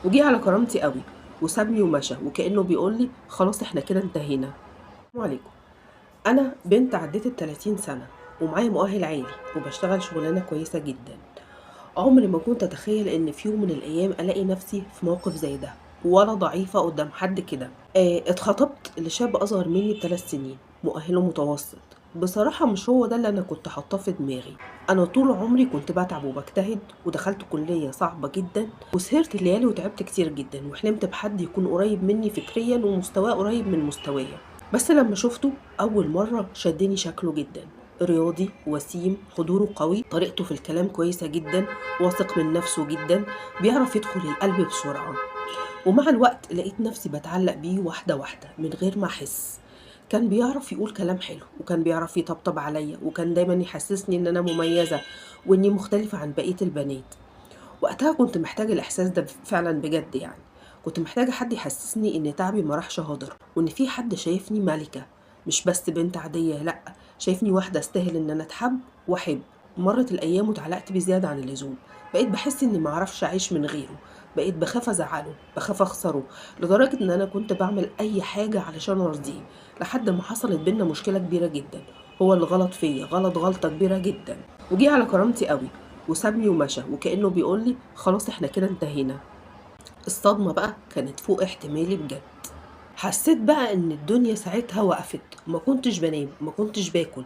وجه على كرامتي قوي وسابني ومشى وكأنه بيقول لي خلاص احنا كده انتهينا. السلام عليكم. انا بنت عديت ال30 سنة ومعايا مؤهل عالي وبشتغل شغلانة كويسة جدا. عمري ما كنت اتخيل ان في يوم من الايام الاقي نفسي في موقف زي ده، ولا ضعيفة قدام حد كده. اتخطبت لشاب اصغر مني ب3 سنين، مؤهله متوسط. بصراحة مش هو ده اللي انا كنت حاطاه في دماغي. انا طول عمري كنت بتعب وبجتهد، ودخلت كلية صعبة جدا وسهرت الليالي وتعبت كتير جدا، وحلمت بحد يكون قريب مني فكريا ومستواه قريب من مستوايا. بس لما شفته أول مرة شدني شكله جدا. رياضي وسيم، حضوره قوي، طريقته في الكلام كويسة جدا، واثق من نفسه جدا، بيعرف يدخل القلب بسرعة. ومع الوقت لقيت نفسي بتعلق بيه واحدة واحدة من غير ما أحس. كان بيعرف يقول كلام حلو، وكان بيعرف يطبطب عليا، وكان دايما يحسسني إن أنا مميزة وإني مختلفة عن بقية البنات. وقتها كنت محتاجة الإحساس ده فعلا بجد يعني. كنت محتاجة حد يحسسني إن تعبي ما راحش هدر، وإن في حد شايفني ملكة، مش بس بنت عادية، لأ، شايفني واحدة استاهل إن أنا أتحب وأحب. مرت الأيام واتعلقت بزيادة عن اللزوم. بقيت بحس إني معرفش أعيش من غيره. بقيت بخاف أزعله، بخاف أخسره، لدرجة إن أنا كنت بعمل أي حاجة علشان أرضيه. لحد ما حصلت بينا مشكلة كبيرة جدا. هو اللي غلط فيا غلطة كبيرة جدا، وجي على كرامتي قوي وسابني ومشى وكأنه بيقول لي خلاص احنا كده انتهينا. الصدمة بقى كانت فوق احتمالي بجد. حسيت بقى ان الدنيا ساعتها وقفت. ما كنتش بنام، ما كنتش باكل،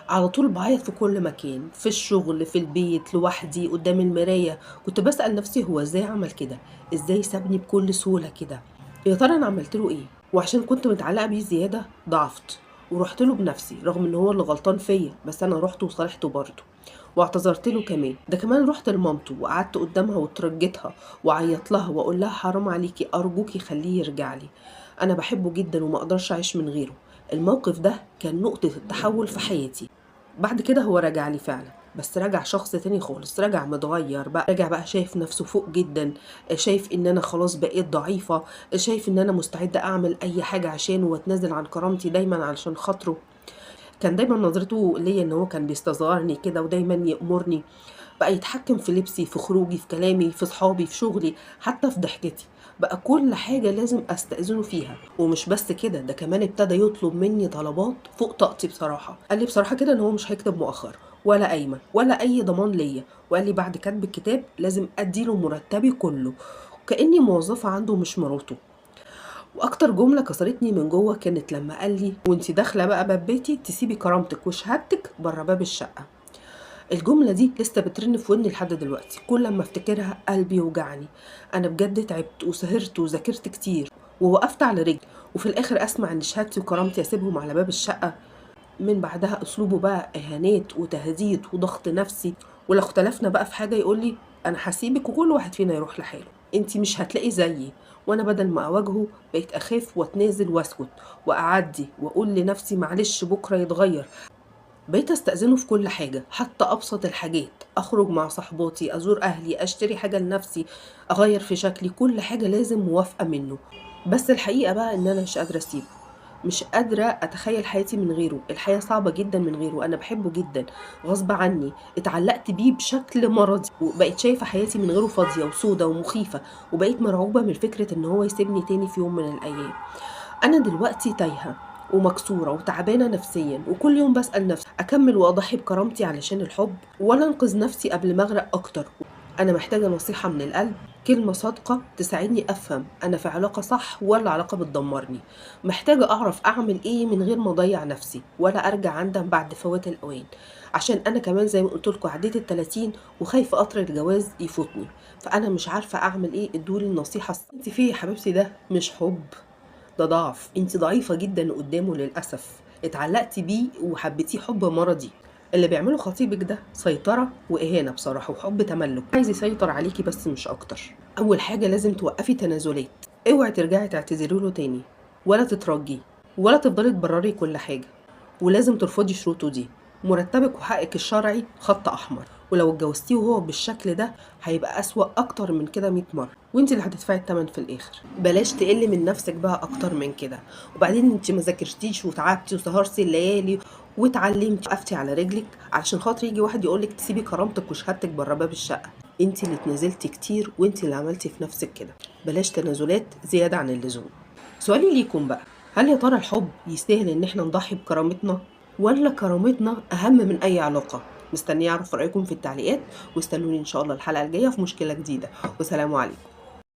على طول بعيط في كل مكان، في الشغل، في البيت، لوحدي قدام المراية. كنت بسأل نفسي هو ازاي عمل كده؟ ازاي سابني بكل سهولة كده؟ يا ترى انا عملت له ايه؟ وعشان كنت متعلقة بيه زيادة ضعفت ورحت له بنفسي، رغم ان هو اللي غلطان فيا، بس انا رحت وصالحته برضه واعتذرت له كمان. ده كمان رحت لمامته وقعدت قدامها وترجتها وعيط لها واقول لها حرام عليكي، ارجوكي خليه يرجع لي، انا بحبه جدا وما اقدرش اعيش من غيره. الموقف ده كان نقطة التحول في حياتي. بعد كده هو رجع لي فعلا، بس رجع شخص تاني خالص، رجع متغير بقى، رجع بقى شايف نفسه فوق جدا، شايف ان انا خلاص بقيت ضعيفة، شايف ان انا مستعدة اعمل اي حاجة عشانه واتنازل عن كرامتي دايما علشان خاطره. كان دايما نظرته ليا ان هو كان بيستصغرني كده ودايما يأمرني. بقى يتحكم في لبسي، في خروجي، في كلامي، في صحابي، في شغلي، حتى في ضحكتي. بقى كل حاجة لازم استأذنه فيها. ومش بس كده، ده كمان ابتدى يطلب مني طلبات فوق طاقتي بصراحة. قال لي بصراحة كده ان هو مش هيكتب مؤخر ولا قايمة ولا اي ضمان ليا، وقال لي بعد كتب الكتاب لازم اديله مرتبي كله، كأني موظفة عنده مش مراته. واكتر جمله كسرتني من جوه كانت لما قال لي وانتي داخله بقى باب بيتي تسيبي كرامتك وشهادتك بره باب الشقه. الجمله دي لسه بترن في ودني لحد دلوقتي، كل لما افتكرها قلبي يوجعني. انا بجد تعبت وسهرت وذاكرت كتير ووقفت على رجلي، وفي الاخر اسمع ان شهادتي وكرامتي اسيبهم على باب الشقه. من بعدها اسلوبه بقى اهانات وتهديد وضغط نفسي. ولو اختلفنا بقى في حاجه يقول لي انا هسيبك وكل واحد فينا يروح لحاله، انتي مش هتلاقي زيي. وانا بدل ما اواجهه بقيت اخاف واتنازل واسكت واعدي واقول لنفسي معلش بكره يتغير. بقيت استأذنه في كل حاجة، حتى أبسط الحاجات، أخرج مع صحباتي، أزور أهلي، أشتري حاجة لنفسي، أغير في شكلي، كل حاجة لازم موافقة منه. بس الحقيقة بقى إن أنا مش قادرة أسيبه، مش قادرة أتخيل حياتي من غيره. الحياة صعبة جدا من غيره، أنا بحبه جدا غصب عني، اتعلقت بيه بشكل مرضي، وبقيت شايفة حياتي من غيره فاضية وسودة ومخيفة. وبقيت مرعوبة من فكرة إن هو يسيبني تاني في يوم من الأيام. أنا دلوقتي تايهة ومكسورة وتعبانة نفسيا، وكل يوم بسأل نفسي أكمل وأضحي بكرامتي علشان الحب، ولا أنقذ نفسي قبل ما أغرق أكتر. أنا محتاجة نصيحة من القلب، كلمة صادقة تساعدني أفهم أنا في علاقة صح ولا علاقة بتدمرني. محتاجة أعرف أعمل إيه من غير ما أضيع نفسي ولا أرجع أندم بعد فوات الأوان. عشان أنا كمان زي ما قلتلكوا عديت ال30 وخايفة قطر الجواز يفوتني. فأنا مش عارفة أعمل إيه، ادولي النصيحة. انت فيه يا حبيبتي، ده مش حب، ده ضعف. انت ضعيفة جدا قدامه للأسف، اتعلقتي بيه وحبيتيه حب مرضي. اللي بيعمله خطيبك ده سيطرة وإهانة بصراحة وحب تملك، عايز يسيطر عليكي بس مش أكتر. أول حاجة لازم توقفي تنازلات، اوعي ترجعي تعتذري له تاني ولا تترجي ولا تفضلي تبرري كل حاجة. ولازم ترفضي شروطه دي. مرتبك وحقك الشرعي خط أحمر، ولو اتجوزتيه وهو بالشكل ده هيبقى أسوأ أكتر من كده 100 مرة، وانت اللي هتدفعي الثمن في الآخر. بلاش تقلي من نفسك بقى أكتر من كده. وبعدين انت ما ذاكرتيش وتعبتي وسهرتي الليالي واتعلمتي وقفتي على رجلك علشان خاطر يجي واحد يقولك تسيبي كرامتك وشهادتك بره باب الشقة؟ انت اللي اتنازلتي كتير وانت اللي عملتي في نفسك كده. بلاش تنازلات زيادة عن اللزوم. سؤالي ليكم بقى، هل يا ترى الحب يستاهل ان احنا نضحي بكرامتنا، ولا كرامتنا اهم من اي علاقة؟ مستنيه اعرف رايكم في التعليقات، واستنوني ان شاء الله الحلقة الجاية في مشكلة جديدة. والسلام عليكم.